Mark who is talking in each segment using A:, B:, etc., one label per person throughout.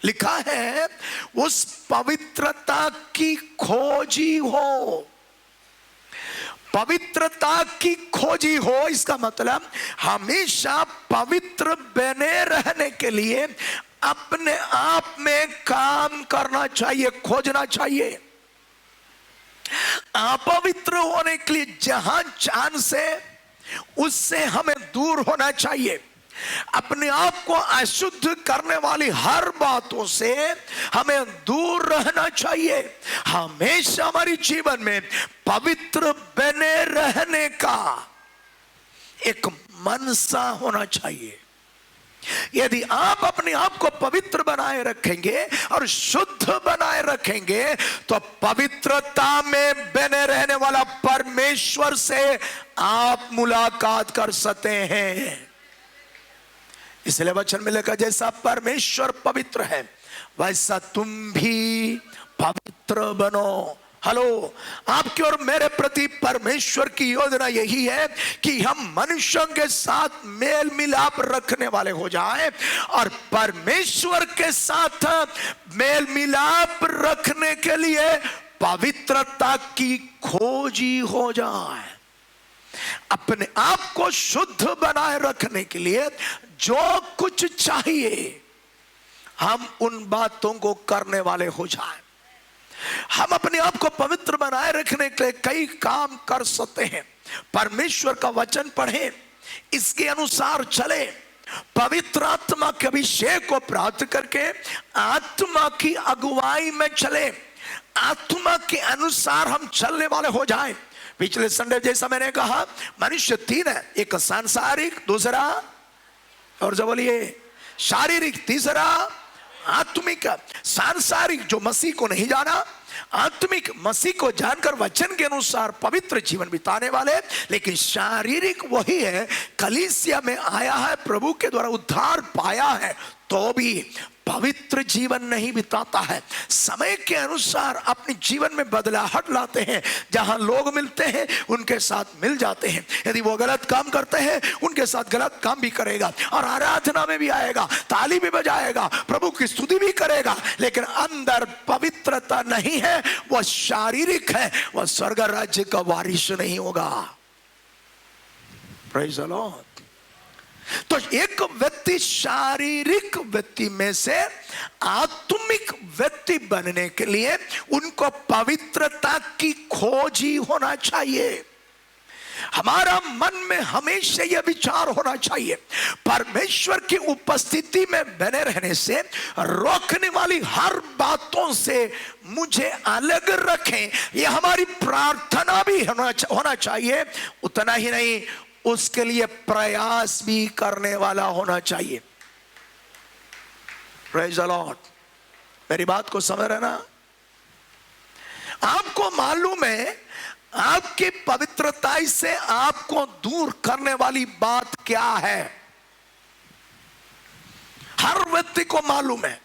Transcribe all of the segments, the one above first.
A: लिखा है उस पवित्रता की खोजी हो। पवित्रता की खोजी हो, इसका मतलब हमेशा पवित्र बने रहने के लिए अपने आप में काम करना चाहिए, खोजना चाहिए। अपवित्र होने के लिए जहां चांस है उससे हमें दूर होना चाहिए। अपने आप को अशुद्ध करने वाली हर बातों से हमें दूर रहना चाहिए। हमेशा हमारे जीवन में पवित्र बने रहने का एक मनसा होना चाहिए। यदि आप अपने आप को पवित्र बनाए रखेंगे और शुद्ध बनाए रखेंगे तो पवित्रता में बने रहने वाला परमेश्वर से आप मुलाकात कर सकते हैं। इसलिए वचन में लिखा, जैसा परमेश्वर पवित्र है वैसा तुम भी पवित्र बनो। हेलो, आपके और मेरे प्रति परमेश्वर की योजना यही है कि हम मनुष्यों के साथ मेल मिलाप रखने वाले हो जाएं और परमेश्वर के साथ मेल मिलाप रखने के लिए पवित्रता की खोजी हो जाए। अपने आप को शुद्ध बनाए रखने के लिए जो कुछ चाहिए हम उन बातों को करने वाले हो जाएं। हम अपने आप को पवित्र बनाए रखने के लिए कई काम कर सकते हैं। परमेश्वर का वचन पढ़ें, इसके अनुसार चले, पवित्र आत्मा के अभिषेक को प्राप्त करके आत्मा की अगुवाई में चले, आत्मा के अनुसार हम चलने वाले हो जाएं। पिछले संडे जैसा मैंने कहा, मनुष्य तीन है, एक सांसारिक, दूसरा और जो बोलिए शारीरिक, तीसरा आत्मिक। सांसारिक जो मसीह को नहीं जाना, आत्मिक मसीह को जानकर वचन के अनुसार पवित्र जीवन बिताने वाले। लेकिन शारीरिक वही है, कलीसिया में आया है, प्रभु के द्वारा उद्धार पाया है, तो भी पवित्र जीवन नहीं बिताता है। समय के अनुसार अपने जीवन में बदलाहट लाते हैं। जहां लोग मिलते हैं उनके साथ मिल जाते हैं। यदि वो गलत काम करते हैं उनके साथ गलत काम भी करेगा और आराधना में भी आएगा, ताली भी बजाएगा, प्रभु की स्तुति भी करेगा, लेकिन अंदर पवित्रता नहीं है, वह शारीरिक है, वह स्वर्ग राज्य का वारिस नहीं होगा। Praise the Lord. तो एक व्यक्ति शारीरिक व्यक्ति में से आत्मिक व्यक्ति बनने के लिए उनको पवित्रता की खोजी होना चाहिए। हमारा मन में हमेशा यह विचार होना चाहिए, परमेश्वर की उपस्थिति में बने रहने से रोकने वाली हर बातों से मुझे अलग रखें। यह हमारी प्रार्थना भी होना चाहिए। उतना ही नहीं, उसके लिए प्रयास भी करने वाला होना चाहिए। Praise the Lord. मेरी बात को समझ रहे ना? आपको मालूम है आपकी पवित्रता से आपको दूर करने वाली बात क्या है? हर व्यक्ति को मालूम है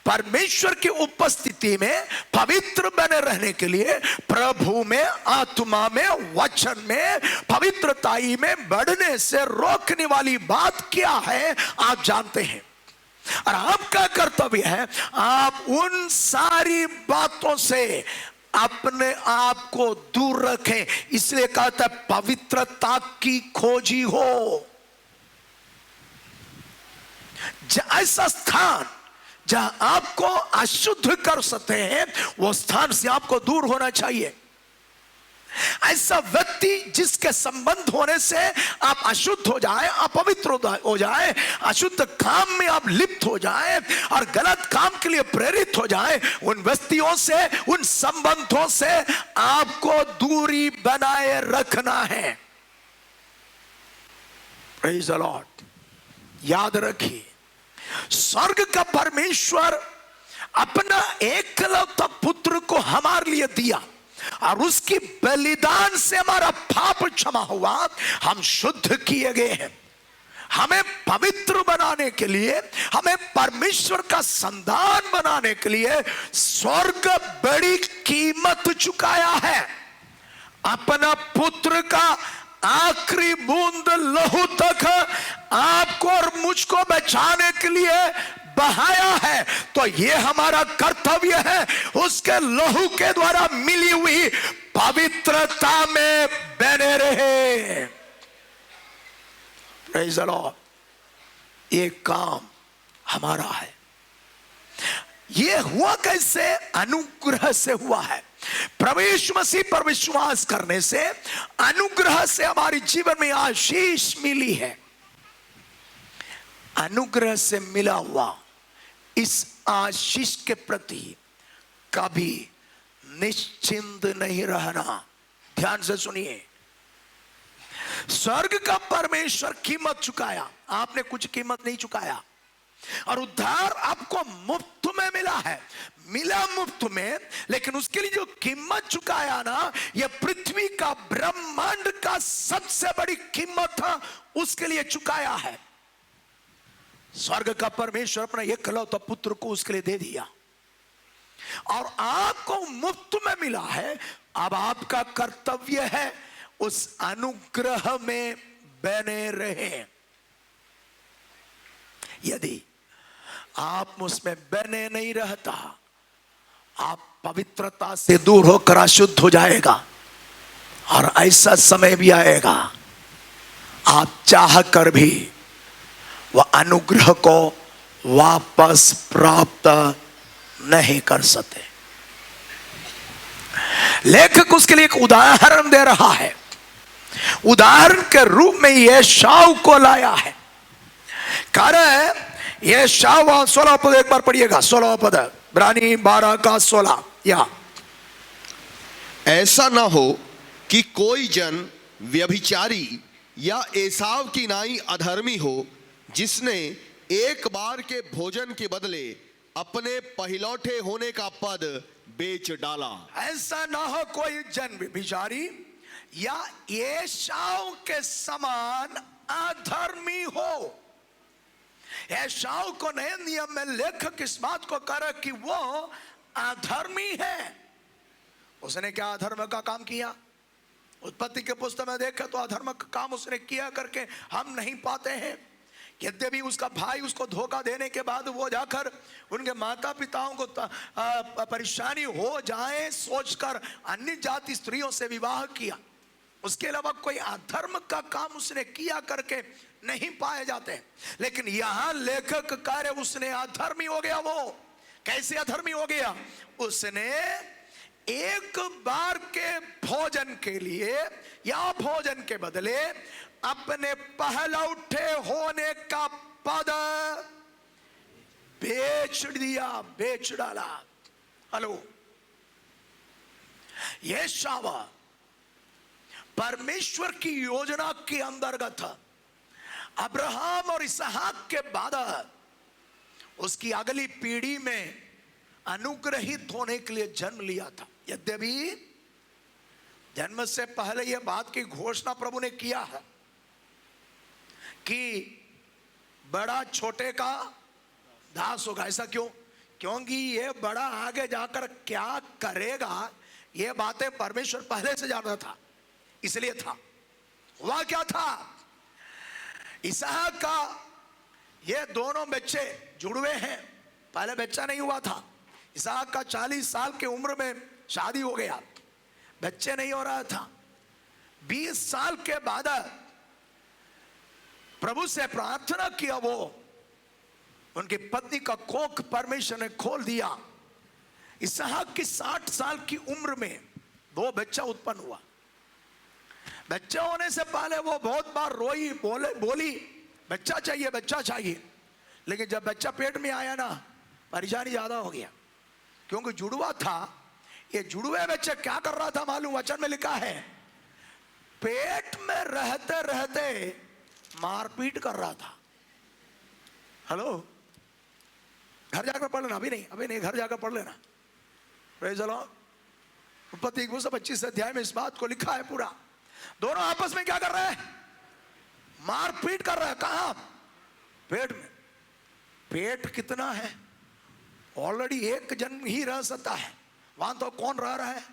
A: परमेश्वर की उपस्थिति में पवित्र बने रहने के लिए प्रभु में, आत्मा में, वचन में, पवित्रताई में बढ़ने से रोकने वाली बात क्या है आप जानते हैं। और आपका कर्तव्य है आप उन सारी बातों से अपने आप को दूर रखें। इसलिए कहता है पवित्रता की खोजी हो। ऐसा स्थान जहां आपको अशुद्ध कर सकते हैं वो स्थान से आपको दूर होना चाहिए। ऐसा व्यक्ति जिसके संबंध होने से आप अशुद्ध हो जाए, अपवित्र हो जाए, अशुद्ध काम में आप लिप्त हो जाए और गलत काम के लिए प्रेरित हो जाए, उन व्यक्तियों से, उन संबंधों से आपको दूरी बनाए रखना है। Praise the Lord. याद रखिए, स्वर्ग का परमेश्वर अपना एकलौता पुत्र को हमारे लिए दिया और उसकी बलिदान से हमारा पाप क्षमा हुआ, हम शुद्ध किए गए हैं। हमें पवित्र बनाने के लिए, हमें परमेश्वर का संतान बनाने के लिए स्वर्ग बड़ी कीमत चुकाया है। अपना पुत्र का आखिरी बूंद लहू तक आपको और मुझको बचाने के लिए बहाया है, तो ये हमारा कर्तव्य है उसके लहू के द्वारा मिली हुई पवित्रता में बने रहे। Praise the Lord. ये काम हमारा है। ये हुआ कैसे? अनुग्रह से हुआ है। प्रभु यीशु मसीह पर विश्वास करने से, अनुग्रह से हमारे जीवन में आशीष मिली है। अनुग्रह से मिला हुआ इस आशीष के प्रति कभी निश्चिंत नहीं रहना। ध्यान से सुनिए, स्वर्ग का परमेश्वर कीमत चुकाया, आपने कुछ कीमत नहीं चुकाया, और उद्धार आपको मुफ्त में मिला है। मिला मुफ्त में, लेकिन उसके लिए जो कीमत चुकाया ना, यह पृथ्वी का, ब्रह्मांड का सबसे बड़ी कीमत था, उसके लिए चुकाया है। स्वर्ग का परमेश्वर अपना एकलौता पुत्र को उसके लिए दे दिया, और आपको मुफ्त में मिला है। अब आपका कर्तव्य है उस अनुग्रह में बने रहे। यदि आप उसमें बने नहीं रहता, आप पवित्रता से दूर होकर अशुद्ध हो जाएगा, और ऐसा समय भी आएगा आप चाह कर भी वह अनुग्रह को वापस प्राप्त नहीं कर सकते। लेखक उसके लिए एक उदाहरण दे रहा है। उदाहरण के रूप में यह शाऊ को लाया है। कारण यह शाऊ 16 पद एक बार पढ़िएगा, 16 पद, इब्रानी 12 का 16। या
B: ऐसा ना हो कि कोई जन व्यभिचारी या एसाव की नाई अधर्मी हो, जिसने एक बार के भोजन के बदले अपने पहिलौठे होने का पद बेच डाला।
A: ऐसा ना हो कोई जन व्यभिचारी या एसाव के समान अधर्मी हो। एसाव को नए नियम में लेखक इस बात को कह रहा कि वो अधर्मी है। उसने क्या अधर्म का काम किया? उत्पत्ति के पुस्तक में देखे तो अधर्म का काम उसने किया करके हम नहीं पाते हैं। यद्यपि उसका भाई उसको धोखा देने के बाद वो जाकर उनके माता पिताओं को परेशानी हो जाए सोचकर अन्य जाति स्त्रियों से विवाह किया। उसके अलावा कोई अधर्म का काम उसने किया करके नहीं पाए जाते। लेकिन यहां लेखक कार्य उसने अधर्मी हो गया। वो कैसे अधर्मी हो गया? उसने एक बार के भोजन के लिए या भोजन के बदले अपने पहलौठे होने का पद बेच दिया, बेच डाला। हेलो, यह शावा परमेश्वर की योजना के अंतर्गत अब्राहम और इसहाक के बाद उसकी अगली पीढ़ी में अनुग्रहित होने के लिए जन्म लिया था। यद्यपि जन्म से पहले यह बात की घोषणा प्रभु ने किया है कि बड़ा छोटे का दास होगा। ऐसा क्यों? क्योंकि ये बड़ा आगे जाकर क्या करेगा ये बातें परमेश्वर पहले से जानता था, इसलिए था। हुआ क्या था? इसहाक का ये दोनों बच्चे जुड़वे हैं। पहले बच्चा नहीं हुआ था। इसहाक का 40 साल की उम्र में शादी हो गया, बच्चे नहीं हो रहा था। 20 साल के बाद प्रभु से प्रार्थना किया, वो उनकी पत्नी का कोख परमेश्वर ने खोल दिया। इसहाक की 60 साल की उम्र में 2 बच्चा उत्पन्न हुआ। बच्चा होने से पहले वो बहुत बार रोई, बोली बच्चा चाहिए, बच्चा चाहिए। लेकिन जब बच्चा पेट में आया ना, परेशानी ज्यादा हो गया, क्योंकि जुड़वा था। ये जुड़वे बच्चा क्या कर रहा था मालूम? वचन में लिखा है पेट में रहते रहते मारपीट कर रहा था। हेलो, घर जाकर पढ़ लेना। अभी नहीं, घर जाकर पढ़ लेना। Praise the Lord. उत्पत्ति 25 अध्याय में इस बात को लिखा है पूरा। दोनों आपस में क्या कर रहे हैं? मारपीट कर रहे हैं। कहां? पेट में। पेट कितना है? ऑलरेडी एक जन ही रह सकता है, वहां तो कौन रह रहा है?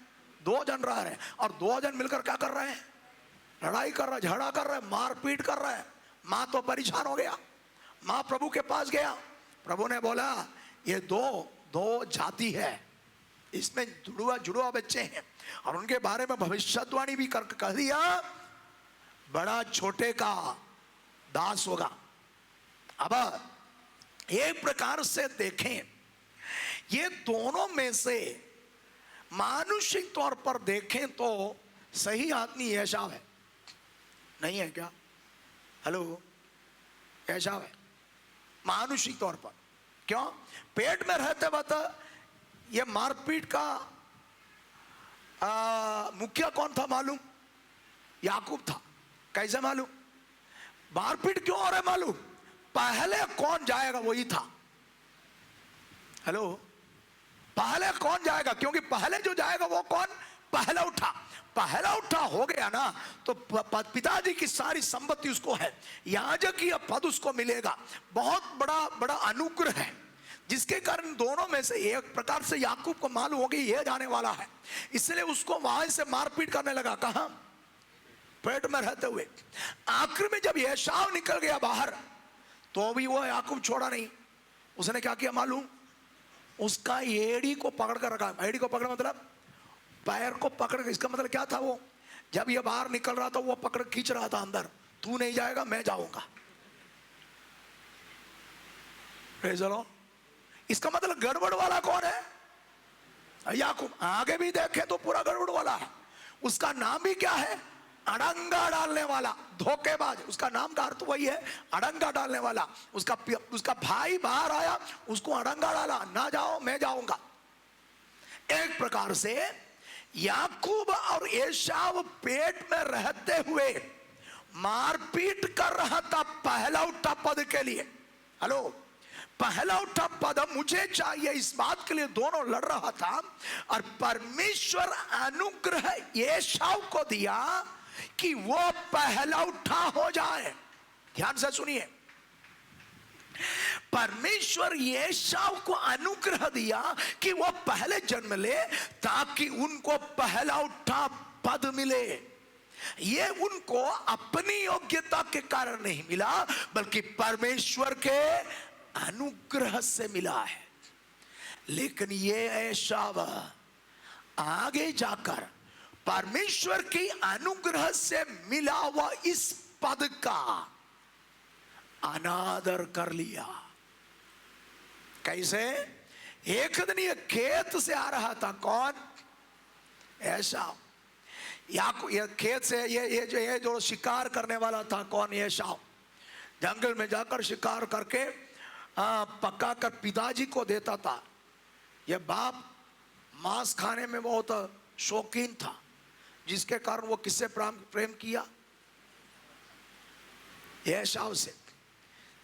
A: 2 जन रह रहे हैं, और 2 जन मिलकर क्या कर रहे हैं? लड़ाई कर रहा है, झगड़ा कर रहा है, मारपीट कर रहा है। मां तो परेशान हो गया। मां प्रभु के पास गया, प्रभु ने बोला ये दो जाति है, इसमें जुड़वा बच्चे हैं, और उनके बारे में भविष्यवाणी भी कह दिया, बड़ा छोटे का दास होगा। अब एक प्रकार से देखें, ये दोनों में से मानुषिक तौर पर देखें तो सही आदमी एसाव है, नहीं है क्या? हेलो, एसाव है मानुषिक तौर पर। क्यों? पेट में रहते वक्त ये मारपीट का मुखिया कौन था मालूम? याकूब था। कैसे मालूम? मारपीट क्यों हो रहा है मालूम? पहले कौन जाएगा वही था। हेलो, पहले कौन जाएगा? क्योंकि पहले जो जाएगा वो कौन? पहला उठा हो गया ना, तो पिताजी की सारी संपत्ति उसको है, याजकीय पद उसको मिलेगा। बहुत बड़ा अनुग्रह है, जिसके कारण दोनों में से एक प्रकार से याकूब को मालूम हो गई ये जाने वाला है, इसलिए उसको वहां से मारपीट करने लगा। कहां? पेट में रहते हुए। आखिर में जब एसाव निकल गया बाहर, तो भी वो याकूब छोड़ा नहीं। उसने क्या किया मालूम? उसका एड़ी को पकड़ कर रखा। एड़ी को पकड़ मतलब पैर को पकड़ कर। इसका मतलब क्या था? वो जब ये बाहर निकल रहा था वो पकड़ खींच रहा था अंदर, तू नहीं जाएगा मैं जाऊंगा। चलो, इसका मतलब गड़बड़ वाला कौन है? याकूब। आगे भी देखे तो पूरा गड़बड़ वाला है। उसका नाम भी क्या है? अड़ंगा डालने वाला, धोखेबाज। उसका नाम का अर्थ वही है, अड़ंगा डालने वाला। उसका भाई बाहर आया, उसको अड़ंगा डाला, ना जाओ मैं जाऊंगा। एक प्रकार से याकूब और एसाव पेट में रहते हुए मारपीट कर रहा था पहला उठा पद के लिए। हेलो, पहला उठा पद मुझे चाहिए, इस बात के लिए दोनों लड़ रहा था। और परमेश्वर अनुग्रह एसाव को दिया कि वो पहला उठा हो जाए। ध्यान से सुनिए, परमेश्वर एसाव को अनुग्रह दिया कि वो पहले जन्म ले, ताकि उनको पहला उठा पद मिले। ये उनको अपनी योग्यता के कारण नहीं मिला, बल्कि परमेश्वर के अनुग्रह से मिला है। लेकिन ये एसाव आगे जाकर परमेश्वर की अनुग्रह से मिला हुआ इस पद का अनादर कर लिया। कैसे? एक दिन ये खेत से आ रहा था। कौन? एसाव। ये खेत से ये जो शिकार करने वाला था, कौन? एसाव। जंगल में जाकर शिकार करके पका कर पिताजी को देता था। ये बाप मांस खाने में बहुत शौकीन था, जिसके कारण वो किससे प्रेम किया? एसाव से।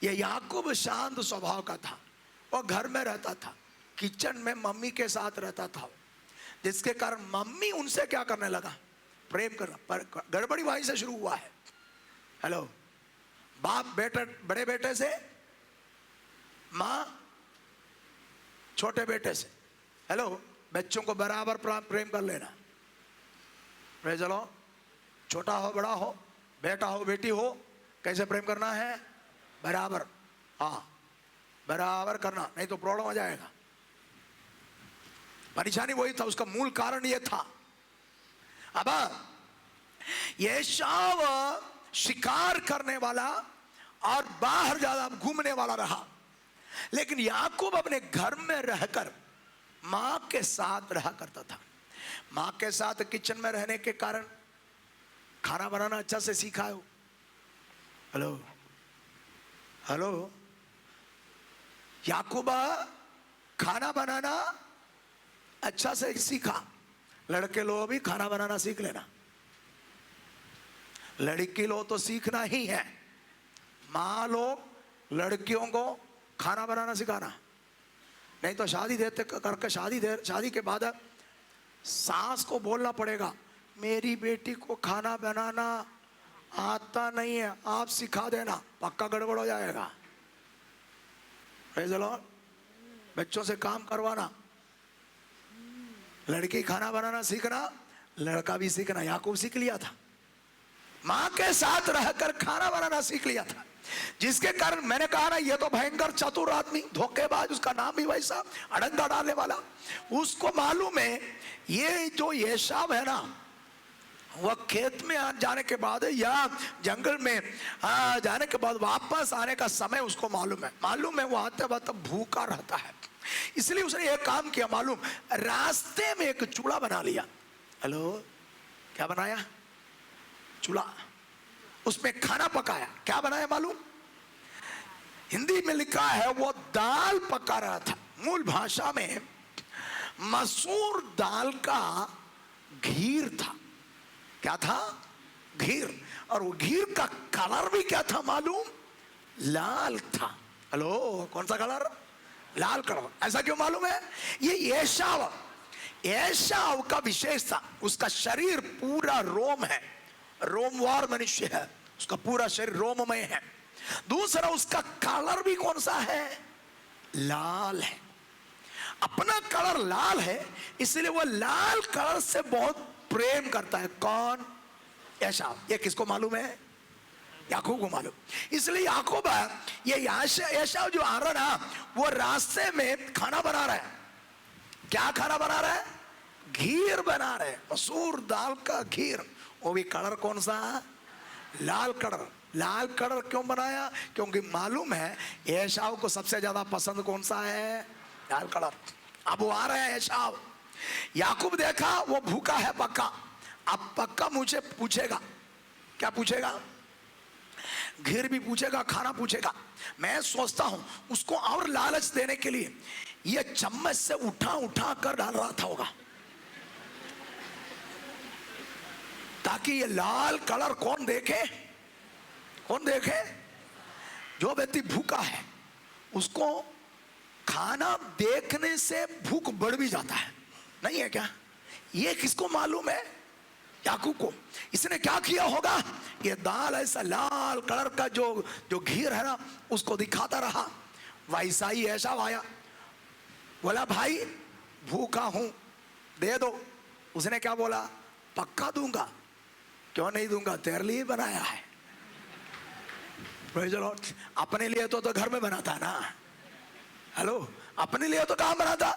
A: ये याकूब शांत स्वभाव का था, वो घर में रहता था, किचन में मम्मी के साथ रहता था, जिसके कारण मम्मी उनसे क्या करने लगा? प्रेम करना। पर गड़बड़ी वहीं से शुरू हुआ है। हेलो, बाप बड़े बेटे से, माँ छोटे बेटे से। हेलो, बच्चों को बराबर प्रेम कर लेना। चलो, छोटा हो बड़ा हो, बेटा हो बेटी हो, कैसे प्रेम करना है? बराबर। हाँ, बराबर करना, नहीं तो प्रॉब्लम आ जाएगा। परेशानी वही था, उसका मूल कारण ये था। अब एसाव शिकार करने वाला और बाहर ज्यादा घूमने वाला रहा, लेकिन याकूब अपने घर में रहकर मां के साथ रहा करता था। मां के साथ किचन में रहने के कारण खाना बनाना अच्छा से सीखा हो। हेलो हेलो, याकूब खाना बनाना अच्छा से सीखा। लड़के लोग भी खाना बनाना सीख लेना, लड़की लोग तो सीखना ही है। माँ लोग लड़कियों को खाना बनाना सिखाना, नहीं तो शादी देते करके शादी के बाद सास को बोलना पड़ेगा, मेरी बेटी को खाना बनाना आता नहीं है, आप सिखा देना, पक्का गड़बड़ हो जाएगा। Praise the Lord. बच्चों से काम करवाना, लड़की खाना बनाना सीखना, लड़का भी सीखना। याकूब सीख लिया था, मां के साथ रहकर खाना बनाना सीख लिया था। जिसके कारण मैंने कहा ना, ये तो भयंकर चतुर आदमी, धोखेबाज, उसका नाम भी वैसा, अड़ंगा डालने वाला। उसको मालूम है ये जो एसाव है ना, वह खेत में जाने के बाद या जंगल में जाने के बाद वापस आने का समय उसको मालूम है वो आते वक्त भूखा रहता है। इसलिए उसने एक काम किया मालूम, रास्ते में एक चूल्हा बना लिया। हेलो, क्या बनाया? चूल्हा, उसमें खाना पकाया। क्या बनाया मालूम? हिंदी में लिखा है वो दाल पका रहा था। मूल भाषा में मसूर दाल का घीर था। क्या था? घीर। और वो घीर का कलर भी क्या था मालूम? लाल था। हेलो, कौन सा कलर? लाल कलर। ऐसा क्यों मालूम है? ये एसाव का विशेष था। उसका शरीर पूरा रोम है, रोमवार मनुष्य है, उसका पूरा शरीर रोममय है। दूसरा, उसका कलर भी कौन सा है? लाल है। अपना कलर लाल है, इसलिए वो लाल कलर से बहुत प्रेम करता है। कौन? एसाव। ये किसको मालूम है? याकूब को मालूम। इसलिए याकूब, ये एसाव जो आ रहा ना, वो रास्ते में खाना बना रहा है। क्या खाना बना रहा है? घीर बना रहे, मसूर दाल का घीर। वो भी कलर कौन सा? लाल कलर। लाल कलर क्यों बनाया? क्योंकि मालूम है एसाव को सबसे ज्यादा पसंद कौन सा है? लाल कलर। अब वो आ रहा है एसाव। याकूब देखा वो भूखा है पक्का। अब पक्का मुझे पूछेगा। क्या पूछेगा? घीर भी पूछेगा, खाना पूछेगा। मैं सोचता हूं उसको और लालच देने के लिए ये चम्मच से उठा उठा कर डाल रहा था होगा, ताकि ये लाल कलर कौन देखे? कौन देखे? जो व्यक्ति भूखा है उसको खाना देखने से भूख बढ़ भी जाता है, नहीं है क्या? ये किसको मालूम है? याकूब को। इसने क्या किया होगा? ये दाल ऐसा लाल कलर का जो घीर है ना, उसको दिखाता रहा। वैसा ही ऐसा आया, बोला भाई भूखा हूं, दे दो। उसने क्या बोला? पक्का दूंगा। क्यों नहीं दूंगा? तेरे लिए बनाया है। Praise the Lord। अपने लिए तो घर में बनाता ना। हेलो, अपने लिए तो कहां बनाता?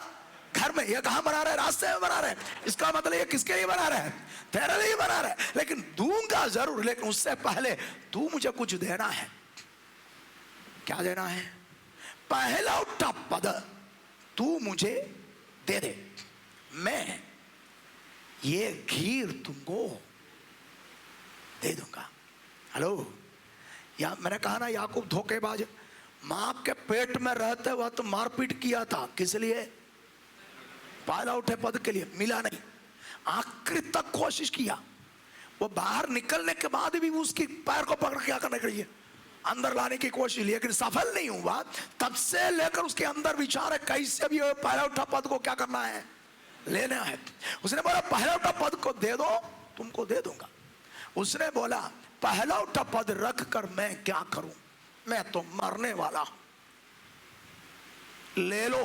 A: घर में। ये कहां बना रहा है? रास्ते में बना रहा है। इसका मतलब ये किसके लिए बना रहा है? तेरे लिए बना रहा है। लेकिन दूंगा जरूर, लेकिन उससे पहले तू मुझे कुछ देना है। क्या देना है? पहला उठा पद तू मुझे दे दे, मैं ये घीर तुमको दे दूंगा। हेलो, या मैंने कहा ना याकूब धोखेबाज। मां के पेट में रहते वक्त मारपीट किया था। किस लिए? पहला उठे पद के लिए। मिला नहीं। आखिर तक कोशिश किया। वो बाहर निकलने के बाद भी उसकी पैर को पकड़ के क्या करने के लिए अंदर लाने की कोशिश, लेकिन सफल नहीं हुआ। तब से लेकर उसके अंदर विचार है कैसे भी पहला उठा पद को क्या करना है? लेना है। उसने बोला पहला उठा पद को दे दो, तुमको दे दूंगा। उसने बोला पहला उठा पद रख कर मैं क्या करूं? मैं तो मरने वाला हूं, ले लो।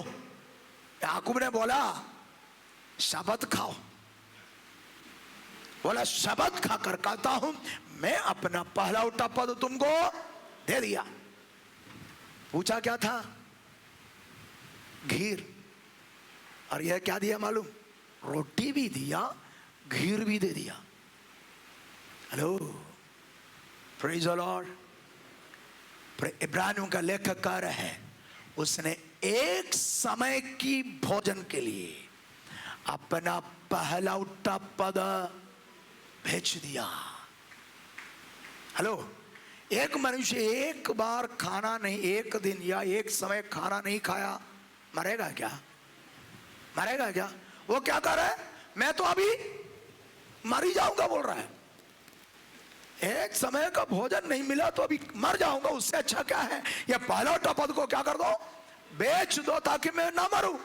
A: याकूब ने बोला शबद खाओ। बोला शबद खाकर कहता हूं मैं अपना पहला उठा पद तुमको दे दिया। पूछा क्या था? घीर। और यह क्या दिया मालूम? रोटी भी दिया, घीर भी दे दिया। Hello, praise the Lord. इब्रानियों का लेखक कह रहे हैं उसने एक समय की भोजन के लिए अपना पहला उठा पद भेज दिया। हेलो, एक मनुष्य एक बार खाना नहीं, एक दिन या एक समय खाना नहीं खाया, मरेगा क्या? मरेगा क्या? वो क्या कर रहा है? मैं तो अभी मर ही जाऊंगा बोल रहा है। एक समय का भोजन नहीं मिला तो अभी मर जाऊंगा, उससे अच्छा क्या है? ये पहला उठा पद को क्या कर दो? बेच दो ताकि मैं ना मरूं।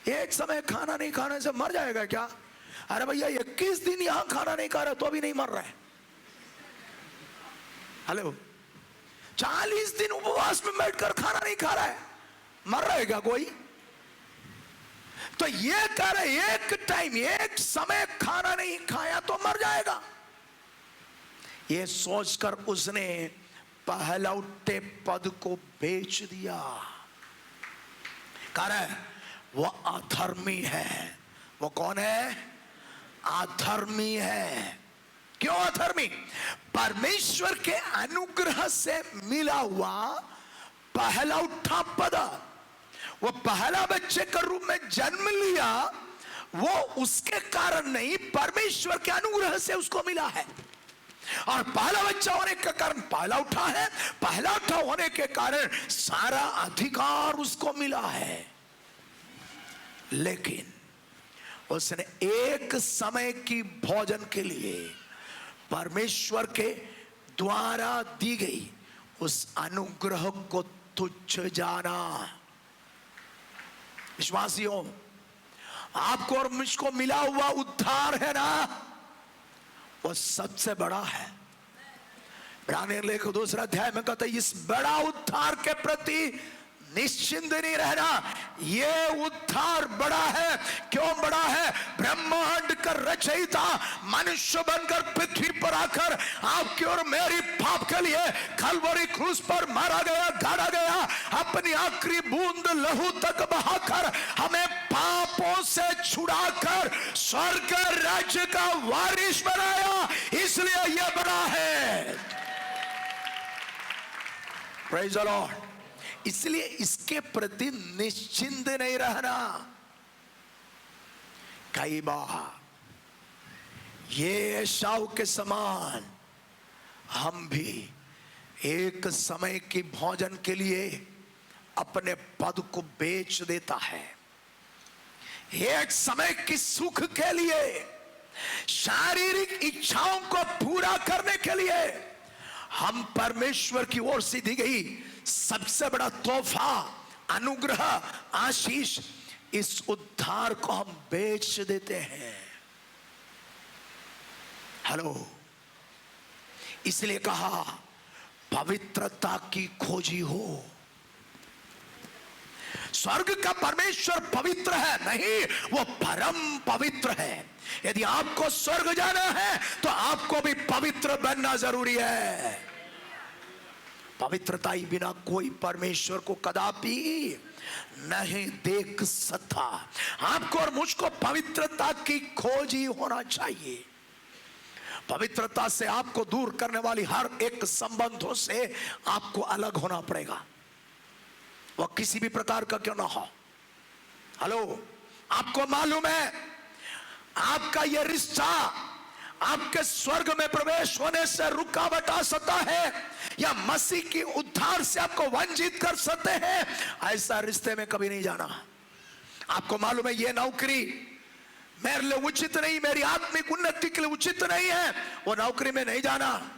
A: एक समय खाना नहीं खाने से मर जाएगा क्या? अरे भैया 21 दिन यहां खाना नहीं खा रहा तो अभी नहीं मर रहा है। हेलो, 40 दिन उपवास में बैठकर खाना नहीं खा रहा है, मर रहा है क्या कोई? तो ये कह रहे एक टाइम एक समय खाना नहीं खाया तो मर जाएगा। ये सोचकर उसने पहलौठे पद को बेच दिया। कारण वो अधर्मी है। वो कौन है? अधर्मी है। क्यों अधर्मी? परमेश्वर के अनुग्रह से मिला हुआ पहलौठा पद, वो पहला बच्चे के रूप में जन्म लिया, वो उसके कारण नहीं, परमेश्वर के अनुग्रह से उसको मिला है। और पहला बच्चा होने के कारण पहला उठा है, पहला उठा होने के कारण सारा अधिकार उसको मिला है। लेकिन उसने एक समय की भोजन के लिए परमेश्वर के द्वारा दी गई उस अनुग्रह को तुच्छ जाना। विश्वासियों, आपको और मुझको मिला हुआ उद्धार है ना, वो सबसे बड़ा है। इब्रानियों लेख 2 अध्याय में कहता है, इस बड़ा उद्धार के प्रति निश्चिंत नहीं रहना। ये उद्धार बड़ा है। क्यों बड़ा है? ब्रह्मांड का रचयिता मनुष्य बनकर पृथ्वी पर आकर आपकी और मेरी पाप के लिए कलवरी क्रूस पर मारा गया, गाड़ा गया, अपनी आखिरी बूंद लहू तक बहाकर हमें पापों से छुड़ाकर स्वर्ग राज्य का वारिस बनाया। इसलिए यह बड़ा है। Praise the Lord. इसलिए इसके प्रति निश्चिंत नहीं रहना। कई बार ये एसाव के समान हम भी एक समय की भोजन के लिए अपने पद को बेच देता है। एक समय की सुख के लिए, शारीरिक इच्छाओं को पूरा करने के लिए हम परमेश्वर की ओर से दी गई सबसे बड़ा तोहफा, अनुग्रह, आशीष, इस उद्धार को हम बेच देते हैं। हेलो, इसलिए कहा पवित्रता की खोजी हो। स्वर्ग का परमेश्वर पवित्र है नहीं, वो परम पवित्र है। यदि आपको स्वर्ग जाना है तो आपको भी पवित्र बनना जरूरी है। पवित्रता ही बिना कोई परमेश्वर को कदापि नहीं देख सकता। आपको और मुझको पवित्रता की खोज ही होना चाहिए। पवित्रता से आपको दूर करने वाली हर एक संबंधों से आपको अलग होना पड़ेगा, वह किसी भी प्रकार का क्यों ना हो। हेलो, आपको मालूम है आपका यह रिश्ता आपके स्वर्ग में प्रवेश होने से रुकावट आ सकता है या मसीह की उद्धार से आपको वंचित कर सकते हैं। ऐसा रिश्ते में कभी नहीं जाना। आपको मालूम है यह नौकरी मेरे लिए उचित नहीं, मेरी आत्मिक उन्नति के लिए उचित नहीं है, वो नौकरी में नहीं जाना।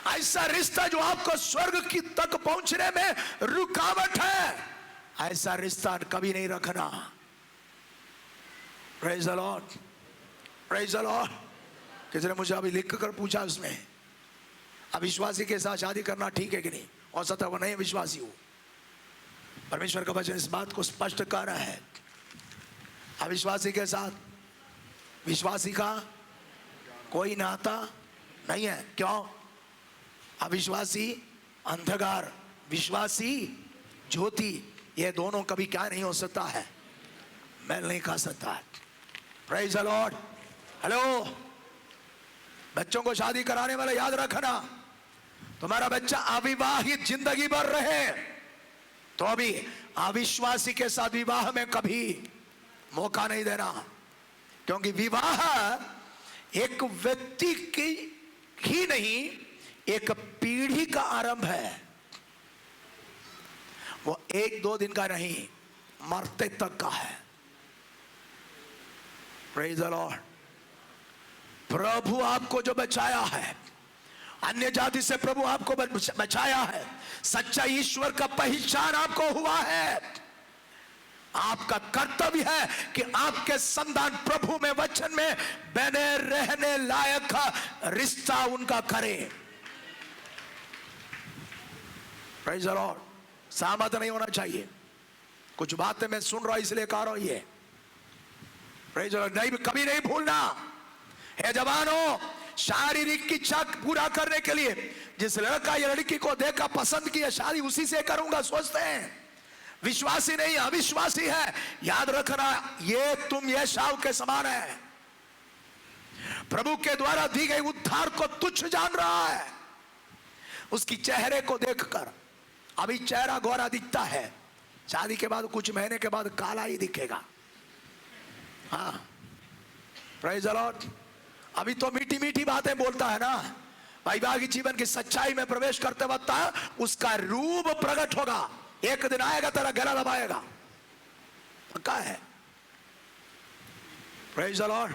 A: ऐसा रिश्ता जो आपको स्वर्ग की तक पहुंचने में रुकावट है, ऐसा रिश्ता कभी नहीं रखना। Praise the Lord, praise the Lord. किसी ने मुझे अभी लिख कर पूछा उसमें, अविश्वासी के साथ शादी करना ठीक है कि नहीं? और सत्य वो नहीं विश्वासी हो। परमेश्वर का वचन इस बात को स्पष्ट कर रहा है, अविश्वासी के साथ विश्वासी का कोई नाता नहीं है। क्यों? अविश्वासी अंधकार, विश्वासी ज्योति, ये दोनों कभी क्या नहीं हो सकता है, मेल नहीं खा सकता है। Praise the Lord. हेलो, बच्चों को शादी कराने वाला याद रखना, तुम्हारा बच्चा अविवाहित जिंदगी भर रहे तो अभी अविश्वासी के साथ विवाह में कभी मौका नहीं देना। क्योंकि विवाह एक व्यक्ति की ही नहीं, एक पीढ़ी का आरंभ है। वो 1-2 दिन का नहीं, मरते तक का है। Praise the Lord. प्रभु आपको जो बचाया है, अन्य जाति से प्रभु आपको बचाया है, सच्चा ईश्वर का पहचान आपको हुआ है। आपका कर्तव्य है कि आपके संतान प्रभु में, वचन में बने रहने लायक रिश्ता उनका करें। Praise the Lord. सहमत नहीं होना चाहिए। कुछ बातें मैं सुन रहा हूं इसलिए कह रहा हूं ये। Praise the Lord. नहीं, कभी नहीं भूलना है जवानों, शारीरिक की इच्छा पूरा करने के लिए जिस लड़का या लड़की को देखा पसंद किया, शादी उसी से करूंगा सोचते हैं। विश्वासी नहीं, अविश्वासी है। याद रखना, ये तुम ये शाव के समान है। प्रभु के द्वारा दी गई उद्धार को तुच्छ जान रहा है। उसकी चेहरे को देखकर, अभी चेहरा गोरा दिखता है, शादी के बाद कुछ महीने के बाद काला ही दिखेगा। हाँ, प्रेज द लॉर्ड। अभी तो मीठी मीठी बातें बोलता है ना, वैवाहिक जीवन की सच्चाई में प्रवेश करते वक्त उसका रूप प्रकट होगा। एक दिन आएगा तेरा गला दबाएगा, पक्का है। Praise the Lord.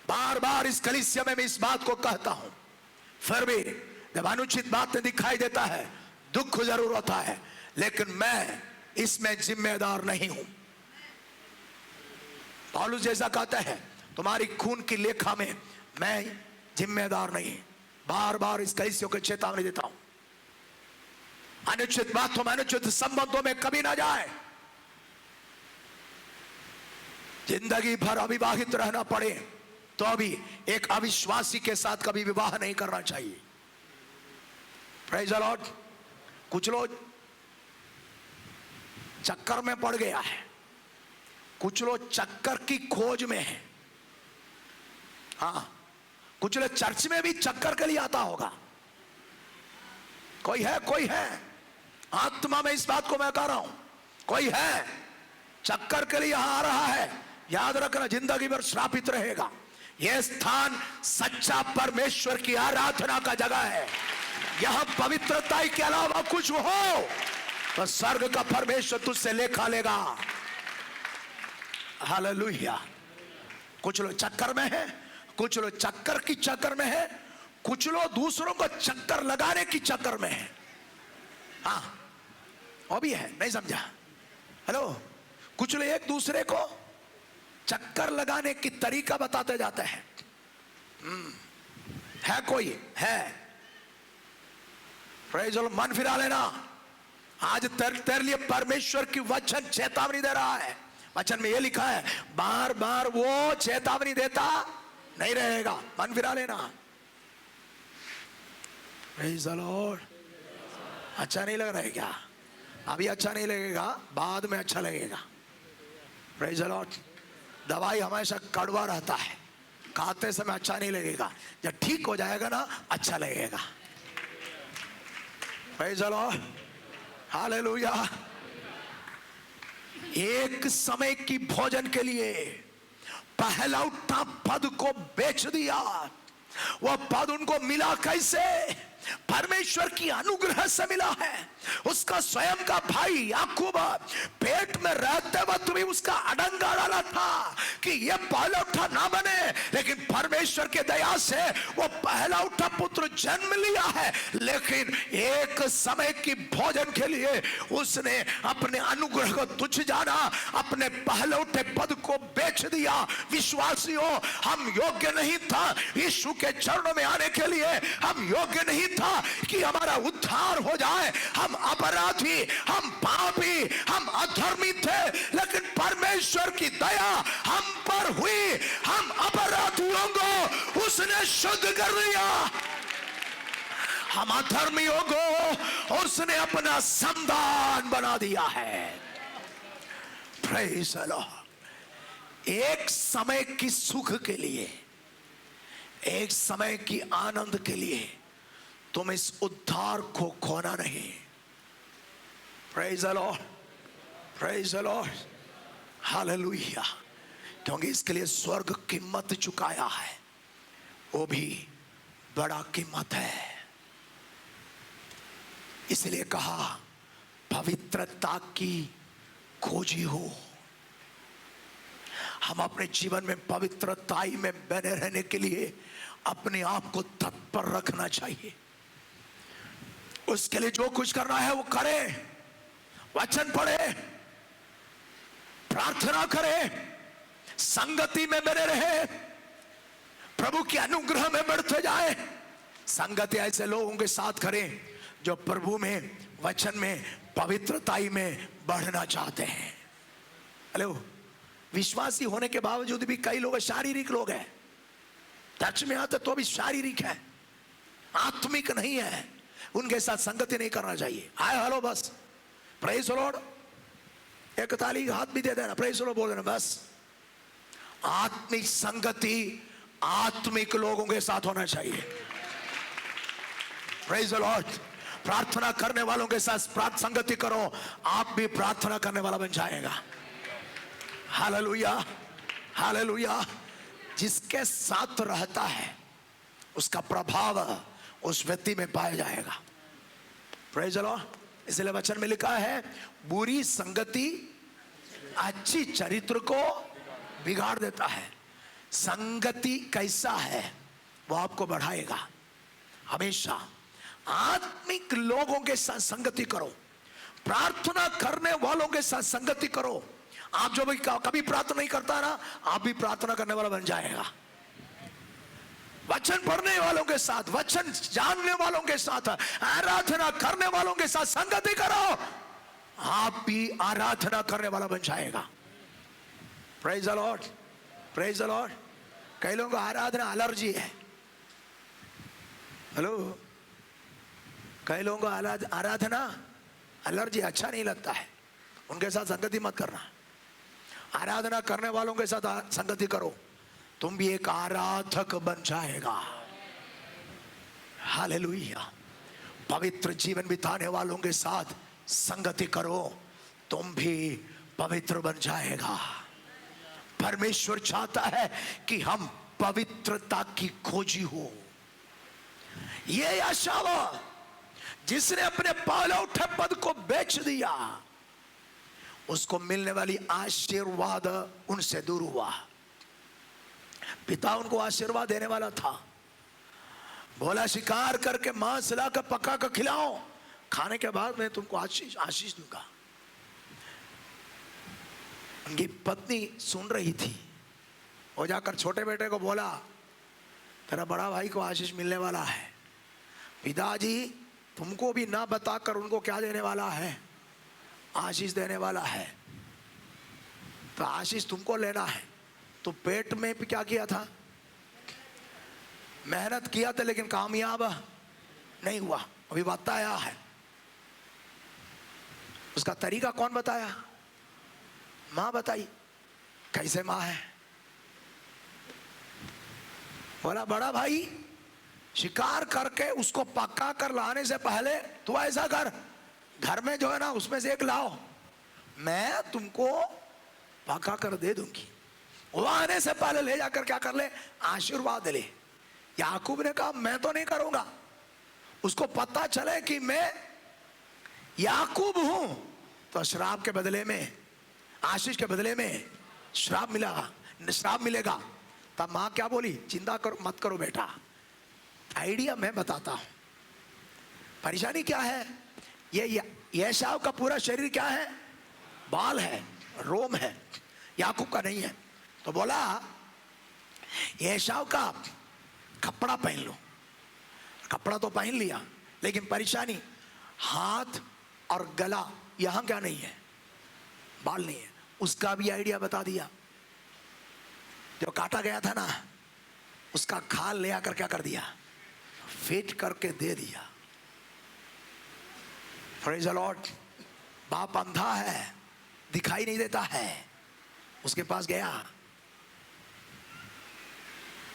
A: बार बार इस कलीसिया में मैं इस बात को कहता हूं, फिर भी जब अनुचित बातें दिखाई देता है दुख जरूर होता है, लेकिन मैं इसमें जिम्मेदार नहीं हूं। पौलुस जैसा कहता है, तुम्हारी खून की लेखा में मैं जिम्मेदार नहीं। बार बार इस कलीसिया को चेतावनी देता हूं, अनुचित बातों में, अनुचित संबंधों में कभी ना जाए। जिंदगी भर अविवाहित रहना पड़े तो अभी एक अविश्वासी के साथ कभी विवाह नहीं करना चाहिए। Praise the Lord. कुछ लोग चक्कर में पड़ गया है, कुछ लोग चक्कर की खोज में है। हाँ, कुछ लोग चर्च में भी चक्कर के लिए आता होगा। कोई है, कोई है, आत्मा में इस बात को मैं कह रहा हूं, कोई है चक्कर के लिए यहां आ रहा है। याद रखना, जिंदगी भर श्रापित रहेगा। यह स्थान सच्चा परमेश्वर की आराधना का जगह है। यहां पवित्रता के अलावा कुछ हो तो स्वर्ग का परमेश्वर तुझसे लेखा लेगा। हालेलुया। कुछ लोग चक्कर में है, कुछ लोग चक्कर की चक्कर में है, कुछ लोग दूसरों को चक्कर लगाने की चक्कर में है। हाँ, वो भी है, नहीं समझा? हेलो। कुछ लोग एक दूसरे को चक्कर लगाने की तरीका बताते जाते हैं। है कोई है, प्रेज द लॉर्ड। मन फिरा लेना। आज तेरे लिए परमेश्वर की वचन चेतावनी दे रहा है। वचन में यह लिखा है, बार बार वो चेतावनी देता नहीं रहेगा। मन फिरा लेना। Praise the Lord. अच्छा नहीं लग रहा है क्या? अभी अच्छा नहीं लगेगा, बाद में अच्छा लगेगा। Praise the Lord. दवाई हमेशा कड़वा रहता है, खाते समय अच्छा नहीं लगेगा, जब ठीक हो जाएगा ना अच्छा लगेगा। Praise the Lord. हालेलुया। एक समय की भोजन के लिए पहला उठा पद को बेच दिया। वह पद उनको मिला कैसे? परमेश्वर की अनुग्रह से मिला है। उसका स्वयं का भाई याकूब पेट में रहते वक्त भी उसका अडंगा डाला था कि यह पहला उठा ना बने, लेकिन परमेश्वर के दया से वो पहला उठा पुत्र जन्म लिया है। लेकिन एक समय की भोजन के लिए उसने अपने अनुग्रह को तुच्छ जाना, अपने पहले उठे पद को बेच दिया। विश्वासियों, हम योग्य नहीं था यीशु के चरणों में आने के लिए। हम योग्य नहीं था कि हमारा उद्धार हो जाए। हम अपराधी, हम पापी, हम अधर्मी थे, लेकिन परमेश्वर की दया हम पर हुई। हम अपराधियों को उसने शुद्ध कर दिया। हम अधर्मियों को उसने अपना संतान बना दिया है। Praise the Lord. एक समय की सुख के लिए, एक समय की आनंद के लिए तुम इस उद्धार को खोना नहीं। Praise the Lord, praise the Lord, hallelujah. क्योंकि इसके लिए स्वर्ग कीमत चुकाया है, वो भी बड़ा कीमत है। इसलिए कहा पवित्रता की खोजी हो। हम अपने जीवन में पवित्रताई में बने रहने के लिए अपने आप को तत्पर रखना चाहिए। उसके लिए जो कुछ करना है वो करे, वचन पढ़े, प्रार्थना करे, संगति में बने रहे, प्रभु के अनुग्रह में बढ़ते जाए। संगति ऐसे लोगों के साथ करें जो प्रभु में, वचन में, पवित्रताई में बढ़ना चाहते हैं। हेलो। विश्वासी होने के बावजूद भी कई लोग शारीरिक लोग हैं। चर्च में आते तो भी शारीरिक है, आत्मिक नहीं है, उनके साथ संगति नहीं करना चाहिए। हाय हेलो बस, प्रेज द लॉर्ड, एक ताली हाथ भी दे देना, प्रेज द लॉर्ड बोल देना बस। आत्मिक संगति आत्मिक लोगों के साथ होना चाहिए। Praise the Lord. प्रार्थना करने वालों के साथ संगति करो, आप भी प्रार्थना करने वाला बन जाएगा। Hallelujah, hallelujah. जिसके साथ रहता है उसका प्रभाव उस व्यक्ति में पाया जाएगा। Praise the Lord. इसलिए वचन में लिखा है, बुरी संगति अच्छी चरित्र को बिगाड़ देता है। संगति कैसा है वो आपको बढ़ाएगा। हमेशा आत्मिक लोगों के साथ संगति करो, प्रार्थना करने वालों के साथ संगति करो। आप जो भी कभी प्रार्थना नहीं करता ना, आप भी प्रार्थना करने वाला बन जाएगा। वचन पढ़ने वालों के साथ, वचन जानने वालों के साथ, आराधना करने वालों के साथ संगति करो, आप भी आराधना करने वाला बन जाएगा। Praise the Lord, praise the Lord. कई लोगों को आराधना एलर्जी है। हेलो, कई लोगों को आराधना एलर्जी, अच्छा नहीं लगता है, उनके साथ संगति मत करना। आराधना करने वालों के साथ संगति करो, तुम भी एक आराधक बन जाएगा। हालेलुया। पवित्र जीवन बिताने वालों के साथ संगति करो, तुम भी पवित्र बन जाएगा। परमेश्वर चाहता है कि हम पवित्रता की खोजी हो। ये यशावा जिसने अपने पाले उठे पद को बेच दिया, उसको मिलने वाली आशीर्वाद उनसे दूर हुआ। पिता उनको आशीर्वाद देने वाला था, बोला शिकार करके मांस लाकर पका कर खिलाओ, खाने के बाद मैं तुमको आशीष दूंगा। उनकी पत्नी सुन रही थी, वो जाकर छोटे बेटे को बोला, तेरा बड़ा भाई को आशीष मिलने वाला है। पिताजी तुमको भी ना बताकर उनको क्या देने वाला है, आशीष देने वाला है। तो आशीष तुमको लेना है। तो पेट में भी क्या किया था, मेहनत किया था, लेकिन कामयाब नहीं हुआ। अभी बताया है, उसका तरीका कौन बताया, मां बताई। कैसे मां है, बोला बड़ा भाई शिकार करके उसको पका कर लाने से पहले तू ऐसा कर, घर में जो है ना उसमें से एक लाओ, मैं तुमको पका कर दे दूंगी। वो आने से पहले ले जाकर क्या कर ले, आशीर्वाद ले। याकूब ने कहा मैं तो नहीं करूंगा, उसको पता चले कि मैं याकूब हूं तो श्राप के बदले में, आशीष के बदले में श्राप मिलेगा। तब मां क्या बोली, चिंता करो मत करो बेटा, आइडिया मैं बताता हूं। परेशानी क्या है, ये एसाव का पूरा शरीर क्या है, बाल है, रोम है, याकूब का नहीं है। तो बोला एसाव का कपड़ा पहन लो। कपड़ा तो पहन लिया, लेकिन परेशानी हाथ और गला यहां क्या नहीं है, बाल नहीं है। उसका भी आइडिया बता दिया। जो काटा गया था ना, उसका खाल ले आकर क्या कर दिया, फिट करके दे दिया। Praise the Lord. बाप अंधा है, दिखाई नहीं देता है, उसके पास गया,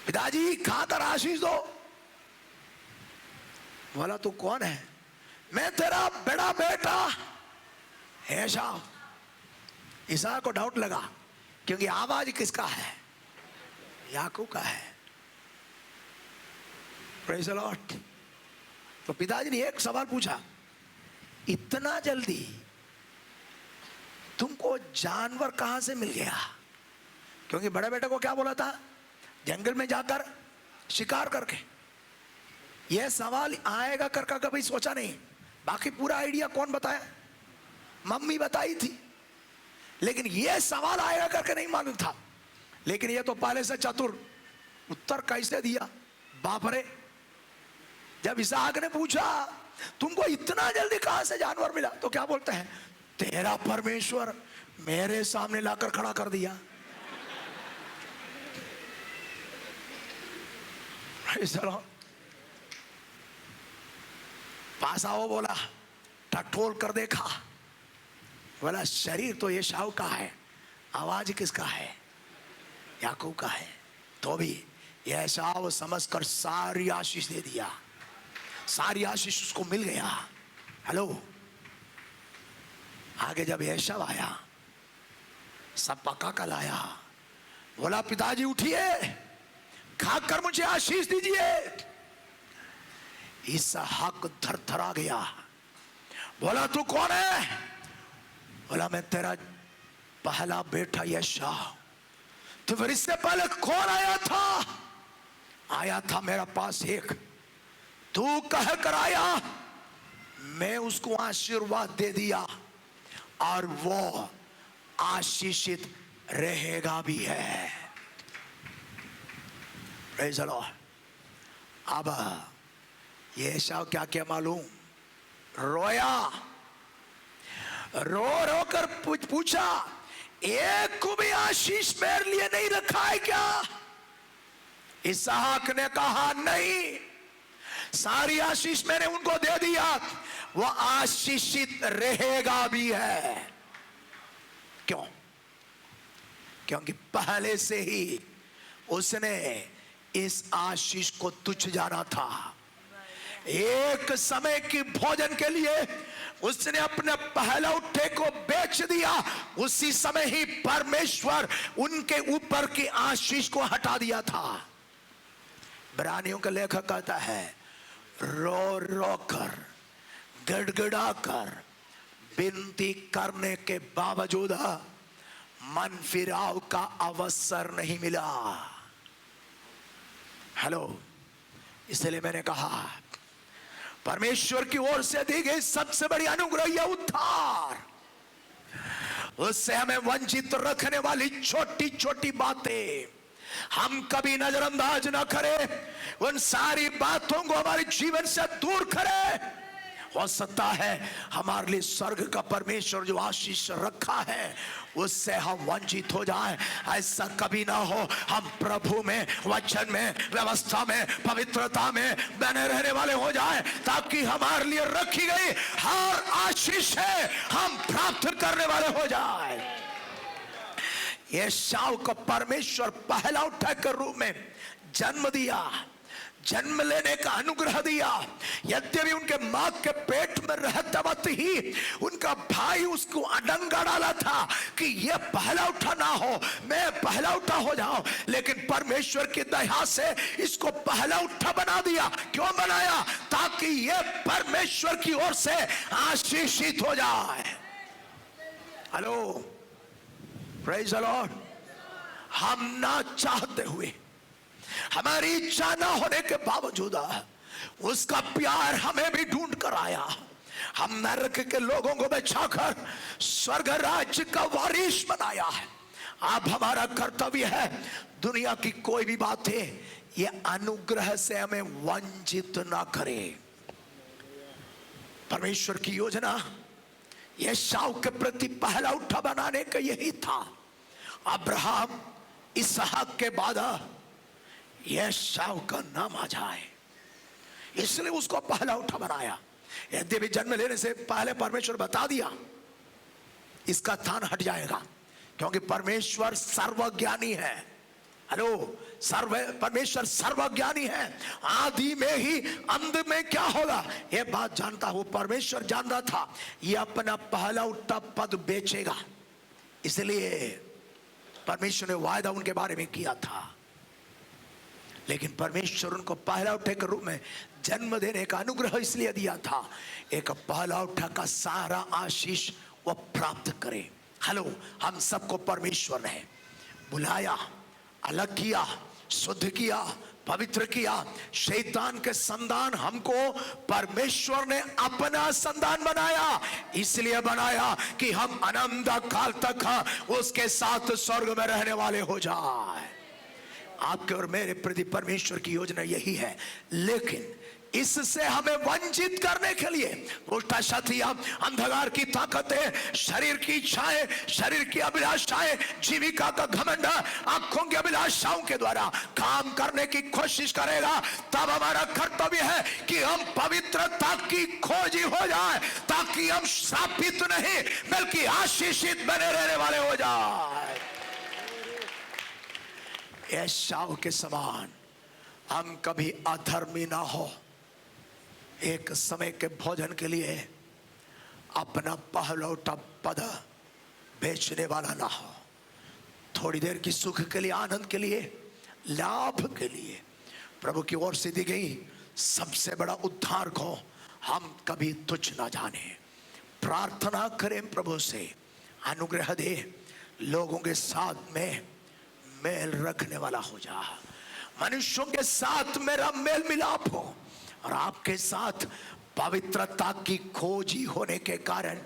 A: पिताजी खाकर आशीष दो। बोला तू कौन है, मैं तेरा बड़ा बेटा एसाव। इसहाक को डाउट लगा, क्योंकि आवाज किसका है, याकूब का है। Praise the Lord. तो पिताजी ने एक सवाल पूछा, इतना जल्दी तुमको जानवर कहां से मिल गया? क्योंकि बड़े बेटे को क्या बोला था, जंगल में जाकर शिकार करके। यह सवाल आएगा करके कभी सोचा नहीं। बाकी पूरा आइडिया कौन बताया, मम्मी बताई थी, लेकिन यह सवाल आएगा करके नहीं मालूम था। लेकिन यह तो पहले से चतुर, उत्तर कैसे दिया, बाप रे। जब इसहाक ने पूछा तुमको इतना जल्दी कहां से जानवर मिला, तो क्या बोलते हैं, तेरा परमेश्वर मेरे सामने लाकर खड़ा कर दिया। चलो पास आओ, बोला, टटोल कर देखा, बोला शरीर तो एसाव का है, आवाज किसका है? याकूब का है। तो भी एसाव समझकर सारी आशीष दे दिया, सारी आशीष उसको मिल गया। हेलो, आगे जब एसाव आया, सब पका कर लाया, बोला पिताजी उठिए, खाकर मुझे आशीष दीजिए। इसहाक थरथरा गया, बोला तू कौन है? बोला मैं तेरा पहला बेटा एसाव। तो फिर इससे पहले कौन आया था? आया था मेरा पास एक, तू कह कर आया, मैं उसको आशीर्वाद दे दिया और वो आशीषित रहेगा भी है। Praise the Lord. अब ये एसाव क्या क्या मालूम, रोया, रो रो कर पूछा, एक को भी आशीष मेरे लिए नहीं रखा है क्या? इसहाक ने कहा नहीं, सारी आशीष मैंने उनको दे दिया, वो आशीषित रहेगा भी है। क्यों? क्योंकि पहले से ही उसने इस आशीष को तुच्छ जाना था। एक समय की भोजन के लिए उसने अपने पहला उठे को बेच दिया, उसी समय ही परमेश्वर उनके ऊपर की आशीष को हटा दिया था। इब्रानियों का लेखक कहता है, रो रो कर, गड़गड़ा कर विनती करने के बावजूद मन फिराव का अवसर नहीं मिला। हेलो, इसलिए मैंने कहा परमेश्वर की ओर से दी गई सबसे बड़ी अनुग्रह यह उद्धार, उससे हमें वंचित रखने वाली छोटी छोटी बातें हम कभी नजरअंदाज ना करें, उन सारी बातों को हमारे जीवन से दूर करें। हो सकता है हमारे लिए स्वर्ग का परमेश्वर जो आशीष रखा है उससे हम वंचित हो जाएं। ऐसा कभी ना हो। हम प्रभु में, वचन में, व्यवस्था में, पवित्रता में बने रहने वाले हो जाएं, ताकि हमारे लिए रखी गई हर आशीष है हम प्राप्त करने वाले हो जाएं। एसाव को परमेश्वर पहला उठा के रूप में जन्म दिया, जन्म लेने का अनुग्रह दिया। यद्यपि उनके मां के पेट में रहते वक्त ही उनका भाई उसको अडंगा डाला था कि यह पहला उठा ना हो, मैं पहला उठा हो जाऊं, लेकिन परमेश्वर की दया से इसको पहला उठा बना दिया। क्यों बनाया? ताकि यह परमेश्वर की ओर से आशीषित हो जाए। Hello, praise the Lord. हम ना चाहते हुए, हमारी इच्छा ना होने के बावजूद उसका प्यार हमें भी ढूंढ कर आया। हम नरक के लोगों को बचाकर स्वर्ग राज्य का वारिस बनाया है। अब हमारा कर्तव्य है दुनिया की कोई भी बातें ये अनुग्रह से हमें वंचित ना करे। परमेश्वर की योजना एसाव के प्रति पहला उठा बनाने का यही था। अब्राहम, इसहाक के बाद एसाव का नाम आ जाए, इसलिए उसको पहला उठा बनाया। यद्यपि जन्म लेने से पहले परमेश्वर बता दिया इसका स्थान हट जाएगा, क्योंकि परमेश्वर सर्वज्ञानी है। हेलो, परमेश्वर सर्वज्ञानी है। आदि में ही अंत में क्या होगा ये बात जानता हूं। परमेश्वर जानता था ये अपना पहला उठा पद बेचेगा, इसलिए परमेश्वर ने वायदा उनके बारे में किया था। लेकिन परमेश्वर उनको पहला उठे के रूप में जन्म देने का अनुग्रह इसलिए दिया था, एक पहला उठा का सारा आशीष वो प्राप्त करे। हेलो, हम सबको परमेश्वर ने बुलाया, अलग किया, शुद्ध किया, पवित्र किया। शैतान के संतान हमको परमेश्वर ने अपना संतान बनाया, इसलिए बनाया कि हम अनंत काल तक उसके साथ स्वर्ग में रहने वाले हो जाए। आपके और मेरे प्रति परमेश्वर की योजना यही है। लेकिन इससे हमें वंचित करने के लिए दुष्ट शक्तियां, अंधकार की ताकतें, शरीर की इच्छाएं, शरीर की अभिलाषाएं, जीविका का घमंड, आंखों की अभिलाषाओं के द्वारा काम करने की कोशिश करेगा। तब हमारा कर्तव्य है कि हम पवित्रता की खोजी हो जाए, ताकि हम श्रापित नहीं बल्कि आशीषित बने रहने वाले हो जाए। एसाव के समान हम कभी अधर्मी ना हो, एक समय के भोजन के लिए अपना पहलौठा पद बेचने वाला ना हो, थोड़ी देर की सुख के लिए, आनंद के लिए, लाभ के लिए प्रभु की ओर से दी गई सबसे बड़ा उद्धार को हम कभी तुच्छ ना जाने। प्रार्थना करें प्रभु से, अनुग्रह दे, लोगों के साथ में मेल रखने वाला हो जा, मनुष्यों के साथ मेरा मेल मिलाप हो और आपके साथ पवित्रता की खोजी होने के कारण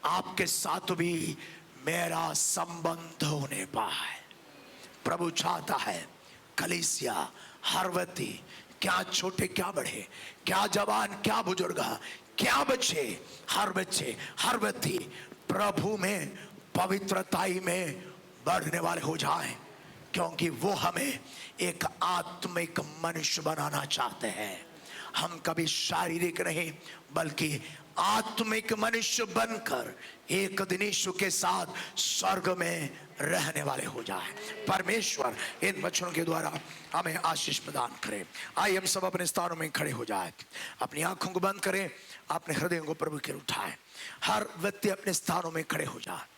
A: आपके साथ भी मेरा संबंध होने पाए। प्रभु चाहता है कलीसिया, हर व्यक्ति, क्या छोटे क्या बड़े, क्या जवान क्या बुजुर्ग, क्या बच्चे, हर व्यक्ति प्रभु में पवित्रताई में बढ़ने वाले हो जाएं, क्योंकि वो हमें एक आत्मिक मनुष्य बनाना चाहते हैं। हम कभी शारीरिक नहीं बल्कि आत्मिक मनुष्य बनकर एक दिन यीशु के साथ स्वर्ग में रहने वाले हो जाए। परमेश्वर इन वचनों के द्वारा हमें आशीष प्रदान करे। आइए हम सब अपने स्थानों में खड़े हो जाए, अपनी आंखों को बंद करें, अपने हृदयों को प्रभु की ओर उठाएं। हर व्यक्ति अपने स्थानों में खड़े हो जाए।